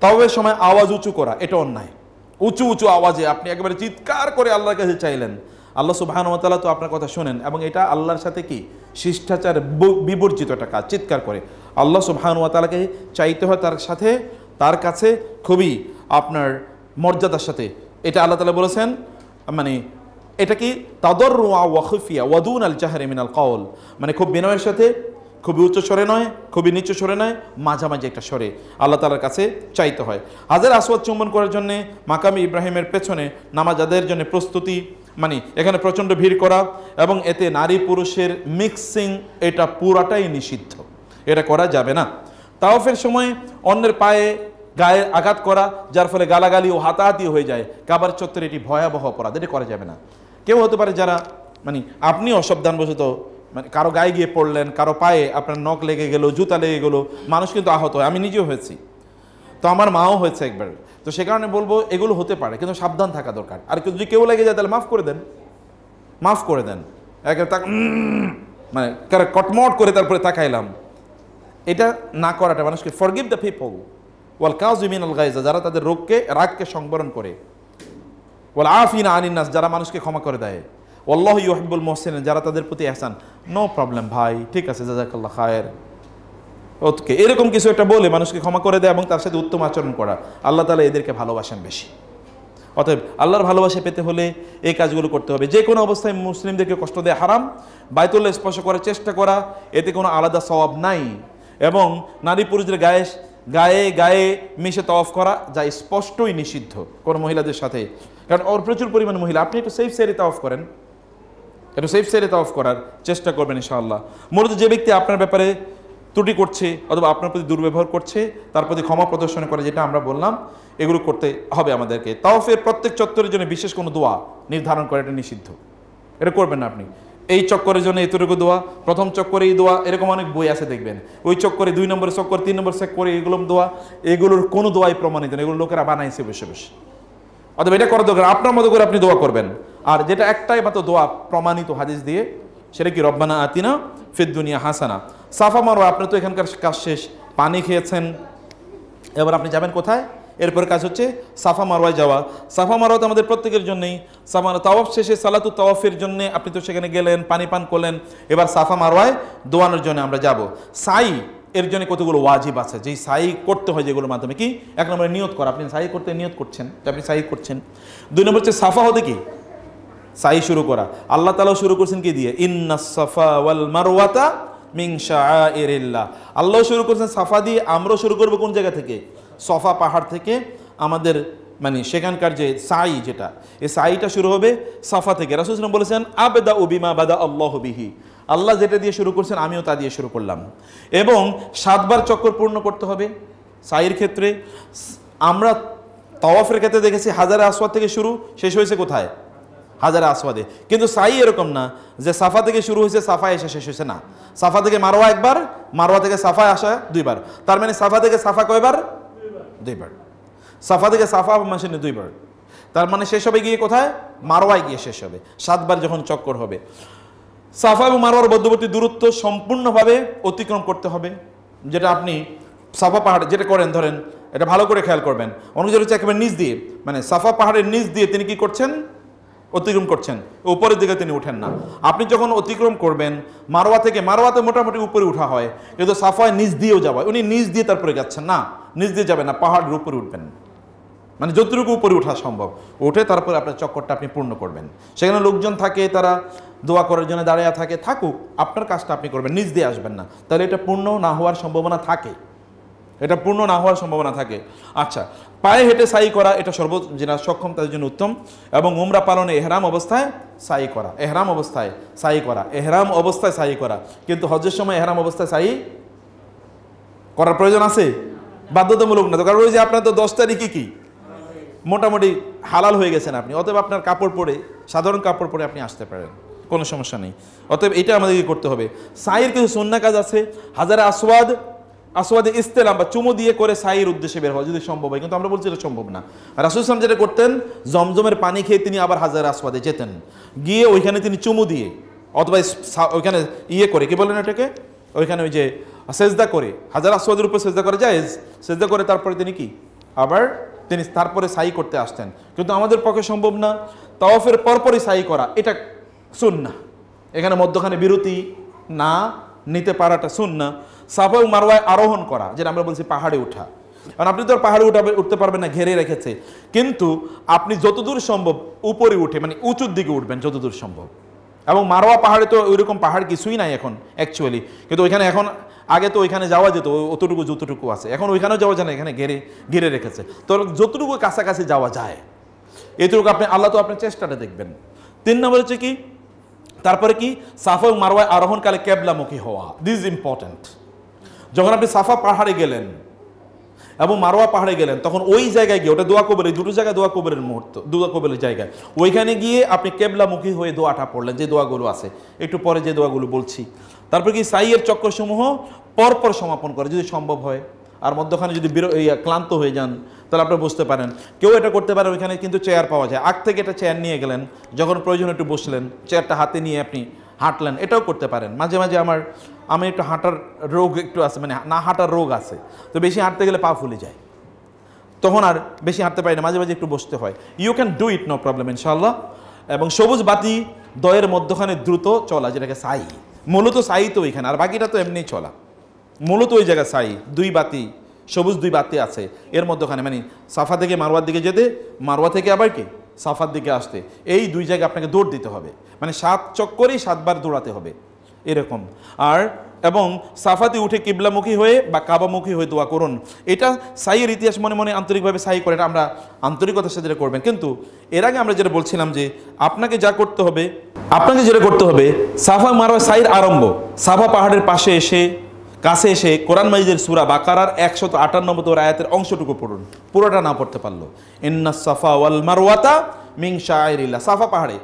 তাওয়াফের সময় আওয়াজ উঁচু করা এটা অন্যায়। উঁচু উঁচু আওয়াজে আপনি একেবারে চিৎকার করে আল্লাহর কাছে চাইলেন, আল্লাহ সুবহানাহু ওয়া তাআলা তো আপনার কথা শোনেন, এবং এটা আল্লাহর সাথে কি শিষ্টাচার বিবর্জিত একটা কাজ। চিৎকার করে আল্লাহ সুবহানাহু ওয়া তাআলাকে চাইতে হয় তার সাথে, তার কাছে খুবই আপনার মর্যাদার সাথে। এটা আল্লাহ তাআলা বলেছেন, মানে এটা কি তাদাররুআ ওয়া খুফিয়া ওয়া দুনাল জাহরি মিনাল কওল, মানে খুব বিনয়ের সাথে, খুবই উচ্চ স্বরে নয়, খুবই নিচু স্বরে নয়, মাঝামাঝি একটা স্বরে আল্লাহ তাআলার কাছে চাইতে হয়। হাজার আসওয়াদ চুম্বন করার জন্যে মাকামে ইব্রাহিমের পেছনে নামাজ আদায়ের জন্য প্রস্তুতি, মানে এখানে প্রচণ্ড ভিড় করা এবং এতে নারী পুরুষের মিক্সিং, এটা পুরাটাই নিষিদ্ধ, এটা করা যাবে না। তাওয়াফের সময় অন্যের পায়ে গায়ে আঘাত করা, যার ফলে গালাগালি ও হাতাহাতি হয়ে যায়, কাবার চত্বরে এটি ভয়াবহ অপরাধ, এটা করা যাবে না। কেউ হতে পারে যারা মানে আপনি অসাবধানবশত মানে কারো গায়ে গিয়ে পড়লেন, কারো পায়ে আপনার নখ লেগে গেল, জুতা লেগে গেলো, মানুষ কিন্তু আহত হয়। আমি নিজেও হয়েছি, তো আমার মাও হয়েছে একবার। তো সে কারণে বলবো এগুলো হতে পারে, কিন্তু সাবধান থাকা দরকার। আর যদি কেউ লেগে যায় তাহলে মাফ করে দেন, মাফ করে দেন। একে তাক মানে কটমট করে তারপরে তাকাইলাম, এটা না করাটা মানুষকে ফরগিভ দ্য পিপল ওয়াল কাযিমিন আল গায়জ, যারা তাদের রাগকে সংবরণ করে, ওয়াল আফিনা আনিন নাস, যারা মানুষকে ক্ষমা করে দেয়, আল্লাহু ইউহিব্বুল মুহসিনিন, যারা তাদের প্রতি ইহসান। নো প্রবলেম ভাই, ঠিক আছে, জাযাকাল্লাহ খায়ের, ওকে, এরকম কিছু একটা বলে মানুষকে ক্ষমা করে দেয় এবং তার সাথে উত্তম আচরণ করা। আল্লাহ তাআলা এদেরকে ভালোবাসেন বেশি। অতএব আল্লাহর ভালোবাসা পেতে হলে এই কাজগুলো করতে হবে। যে কোনো অবস্থায় মুসলিমদেরকে কষ্ট দেয়া হারাম। বাইতুল্লাহ স্পর্শ করার চেষ্টা করা, এতে কোনো আলাদা সওয়াব নাই। এবং নারী পুরুষদের গায়ে গায়ে মিশে তওয়াফ করা যা স্পষ্টই নিষিদ্ধ কোনো মহিলাদের সাথে, কারণ ওর প্রচুর পরিমাণ মহিলা। আপনি একটু সেফ সাইডে তওয়াফ করেন, একটু সেফ সাইডে তওয়াফ করার চেষ্টা করবেন ইনশাআল্লাহ। মূলত যে ব্যক্তি আপনার ব্যাপারে ত্রুটি করছে অথবা আপনার প্রতি দুর্ব্যবহার করছে, তার প্রতি ক্ষমা প্রদর্শন করে, যেটা আমরা বললাম, এগুলো করতে হবে আমাদেরকে। তাওয়াফের প্রত্যেক চত্বরের জন্য বিশেষ কোনো দোয়া নির্ধারণ করা এটা নিষিদ্ধ, এটা করবেন না আপনি। এই চক্করের জন্য এতটুকু দোয়া, প্রথম চক্করে এই দোয়া, এরকম অনেক বই আছে দেখবেন। ওই চক্করে 2 নম্বর চক্কর, 3 নম্বর চক্করে এগুলো দোয়া, এগুলোর কোনো দোয়াই প্রমাণিত না, এগুলো লোকেরা বানাইছে বসে বসে। অথবা এটা করা দরকার, আপনার মতো করে আপনি দোয়া করবেন। আর যেটা একটাই মাত্র দোয়া প্রমাণিত হাদিস দিয়ে, সেটা কি রব্বানা আতিনা ফিদ দুনিয়া হাসানা। সাফা মারওয়া, আপনি তো এখানকার কাজ শেষ, পানি খেয়েছেন, এবার আপনি যাবেন কোথায়? এরপর কাজ হচ্ছে সাফা মারওয়ায় যাওয়া। সাফা মারওয়া তো আমাদের প্রত্যেকের জন্যই। তাওয়াফ শেষে সালাতু তাওয়াফের জন্য আপনি তো সেখানে গেলেন, পানি পান করলেন, এবার সাফা মারওয়ায় দোয়ানোর জন্য আমরা যাব। সাই এর জন্য কতগুলো ওয়াজিব আছে, যেই সাই করতে হয়, যেগুলোর মাধ্যমে কি, 1 নম্বরে নিয়ত করা, আপনি সাই করতে নিয়ত করছেন, আপনি সাই করছেন। 2 নম্বর হচ্ছে সাফা হতে কি সাই শুরু করা। আল্লাহ তাআলা শুরু করছেন কি দিয়ে, ইন্নাস সাফা ওয়াল মারওয়াতা মিন শাআইরিল্লাহ। আল্লাহ শুরু করছেন সাফা দিয়ে, আমরাও শুরু করব কোন জায়গা থেকে? সফা পাহাড় থেকে। আমাদের মানে সেখানকার যে সাই, যেটা এই সাইটা শুরু হবে সাফা থেকে। রাসূল সাল্লাল্লাহু আলাইহি ওয়াসাল্লাম বলেছেন, আবদা বিমা বাদা আল্লাহু বিহি, আল্লাহ যেটা দিয়ে শুরু করছেন আমিও তা দিয়ে শুরু করলাম। এবং 7 বার চক্কর পূর্ণ করতে হবে সাইয়ের ক্ষেত্রে। আমরা তাওয়াফের ক্ষেত্রে দেখেছি হাজারে আসওয়াদ থেকে শুরু, শেষ হয়েছে কোথায়? হাজারে আসওয়াদে। কিন্তু সাই এরকম না যে সাফা থেকে শুরু হয়েছে সাফায় এসে শেষ হয়েছে, না। সাফা থেকে মারওয়া 1 বার, মারওয়া থেকে সাফায় আসা 2 বার। তার মানে সাফা থেকে সাফা কয়বার? 2 বার। সাফা থেকে সাফা মাসিনে 2 বার। তার মানে শেষ হবে গিয়ে কোথায়? মারওয়ায় গিয়ে শেষ হবে 7 বার যখন চক্কর হবে। সাফা এবং মারওয়ার মধ্যবর্তী দূরত্ব সম্পূর্ণভাবে অতিক্রম করতে হবে। যেটা আপনি সাফা পাহাড়ে যেটা করেন, ধরেন এটা ভালো করে খেয়াল করবেন, অনুযায়ী হচ্ছে একেবারে নিচ দিয়ে, মানে সাফা পাহাড়ের নিচ দিয়ে তিনি কি করছেন? অতিক্রম করছেন, উপরের দিকে তিনি উঠেন না। আপনি যখন অতিক্রম করবেন মারওয়া থেকে, মারওয়াতে মোটামুটি উপরে উঠা হয়, কিন্তু সাফায় নিচ দিয়েও যাওয়া, উনি নিচ দিয়ে তারপরে যাচ্ছেন না, নিচ দিয়ে যাবেন না, পাহাড়ের উপরে উঠবেন, মানে যতটুকু উপরে ওঠা সম্ভব উঠে তারপরে আপনার চক্করটা আপনি পূর্ণ করবেন। সেখানে লোকজন থাকে, তারা দোয়া করার জন্য দাঁড়িয়ে থাকে, থাকুক, আপনার কাজটা আপনি করবেন, নিচ দিয়ে আসবেন না, তাহলে এটা পূর্ণ না হওয়ার সম্ভাবনা থাকে, এটা পূর্ণ না হওয়ার সম্ভাবনা থাকে। আচ্ছা, পায়ে হেঁটে সাই করা, এটা যেটা সক্ষম তাদের জন্য উত্তম। এবং উমরা পালনে এহরাম অবস্থায় সাই করা, এহরাম অবস্থায় সাই করা, এহরাম অবস্থায় সাই করা। কিন্তু হজের সময় এহরাম অবস্থায় সাই করার প্রয়োজন আছে? বাধ্যতামূলক না তো, কারণ ওই যে আপনার তো 10 তারিখে কি মোটামুটি হালাল হয়ে গেছেন আপনি, অতএব আপনার কাপড় পরে, সাধারণ কাপড় পরে আপনি আসতে পারেন, কোনো সমস্যা নেই। অতএব এটা আমাদেরকে করতে হবে। সাইয়ের কিছু সুন্নাহ কাজ আছে। হাজারে আসওয়াদে ইস্তেলাম বা চুমু দিয়ে করে সাইয়ের উদ্দেশ্যে বের হওয়া, যদি সম্ভব হয়, কিন্তু আমরা বলছি এটা সম্ভব না। রাসূল সাল্লাল্লাহু আলাইহি ওয়াসাল্লাম যেটা করতেন, জমজমের পানি খেয়ে তিনি আবার হাজারে আসওয়াদে যেতেন, গিয়ে ওইখানে তিনি চুমু দিয়ে অথবা ওইখানে করে, কি বলেন এটাকে, ওইখানে ওই যে সেজদা করে, হাজার আসওয়াদের উপর সেজদা করে জায়েজ, সেজদা করে তারপরে তিনি কি আবার তিনি তারপরে সাই করতে আসতেন, কিন্তু আমাদের পক্ষে সম্ভব না। তাওয়াফের পরপরই সাই করা এটা সুন্নাহ, এখানে মধ্যখানে বিরতি না নিতে পারাটা সুন্নাহ। সাফা এবং মারওয়ায় আরোহণ করা, যেটা আমরা বলছি পাহাড়ে ওঠা, কারণ আপনি তো আর পাহাড়ে উঠতে পারবেন না, ঘেরে রেখেছে, কিন্তু আপনি যতদূর সম্ভব উপরে উঠে মানে উঁচুর দিকে উঠবেন যতদূর সম্ভব। এবং মারওয়া পাহাড়ে তো ওইরকম পাহাড় কিছুই নাই এখন অ্যাকচুয়ালি, কিন্তু ওইখানে এখন, আগে তো ওইখানে যাওয়া যেত অতটুকু যতটুকু আছে, এখন ওইখানেও যাওয়া যায় না, এখানে ঘিরে রেখেছে। তো যতটুকু কাছাকাছি যাওয়া যায় এতটুকু আপনি, আল্লাহ তো আপনার চেষ্টাটা দেখবেন। 3 নম্বর হচ্ছে কি, তারপরে কি, সাফা এবং মারওয়ায় আরোহণকালে কেবলামুখী হওয়া, দিস ইজ ইম্পর্টেন্ট। যখন আপনি সাফা পাহাড়ে গেলেন এবং মারওয়া পাহাড়ে গেলেন, তখন ওই জায়গায় গিয়ে, ওটা দোয়া কবুল, এই দুটো জায়গায় দোয়া কবুলের মুহূর্ত, দোয়া কবুলের জায়গায়, ওইখানে গিয়ে আপনি কেবলামুখী হয়ে দোয়াটা পড়লেন, যে দোয়াগুলো আছে একটু পরে যে দোয়াগুলো বলছি। তারপর কি, সাইয়ের চক্রসমূহ পরপর সমাপন করে যদি সম্ভব হয়, আর মধ্যখানে যদি ক্লান্ত হয়ে যান তাহলে আপনি বুঝতে পারেন। কেউ এটা করতে পারে, ওইখানে কিন্তু চেয়ার পাওয়া যায়, আগ থেকে একটা চেয়ার নিয়ে গেলেন, যখন প্রয়োজন একটু বসলেন, চেয়ারটা হাতে নিয়ে আপনি হাঁটলেন, এটাও করতে পারেন। মাঝে মাঝে আমি একটু হাঁটার রোগ একটু আছে, মানে না হাঁটার রোগ আছে, তো বেশি হাঁটতে গেলে পা ফুলে যায়, তখন আর বেশি হাঁটতে পারি না, মাঝে মাঝে একটু বসতে হয়। You can do it, no problem ইনশাআল্লাহ। এবং সবুজ বাতি দয়ের মধ্যখানে দ্রুত চলা, যেটাকে সাই, মূলত সাই তো ওইখানে, আর বাকিটা তো এমনি চলা, মূলত ওই জায়গায় সাই, 2 বাতি, সবুজ 2 বাতি আছে এর মধ্যখানে, মানে সাফা থেকে মারওয়ার দিকে যেতে, মারওয়া থেকে আবার কি সাফার দিকে আসতে, এই 2 জায়গায় আপনাকে দৌড় দিতে হবে, মানে 7 চক্করেই 7 বার দৌড়াতে হবে এরকম। আর এবং সাফাতে উঠে কিবলামুখী হয়ে বা কাবামুখী হয়ে দোয়া করুন। এটা সাইয়ের ইতিহাস, মনে মনে আন্তরিকভাবে সাই করে, এটা আমরা আন্তরিকতার সাথে করবেন। কিন্তু এর আগে আমরা যেটা বলছিলাম যে আপনাকে যেটা করতে হবে, সাফা মারওয়া সাইর আরম্ভ, সাফা পাহাড়ের পাশে এসে, কাছে এসে কোরআন মাজিদের সূরা বাকারার 158 আয়াতের অংশটুকু পড়ুন, পুরোটা না পড়তে পারলো। ইন্নাস সাফা ওয়াল মারওয়াতা মিন শাআইরিল্লাহ, সাফা পাহাড়ে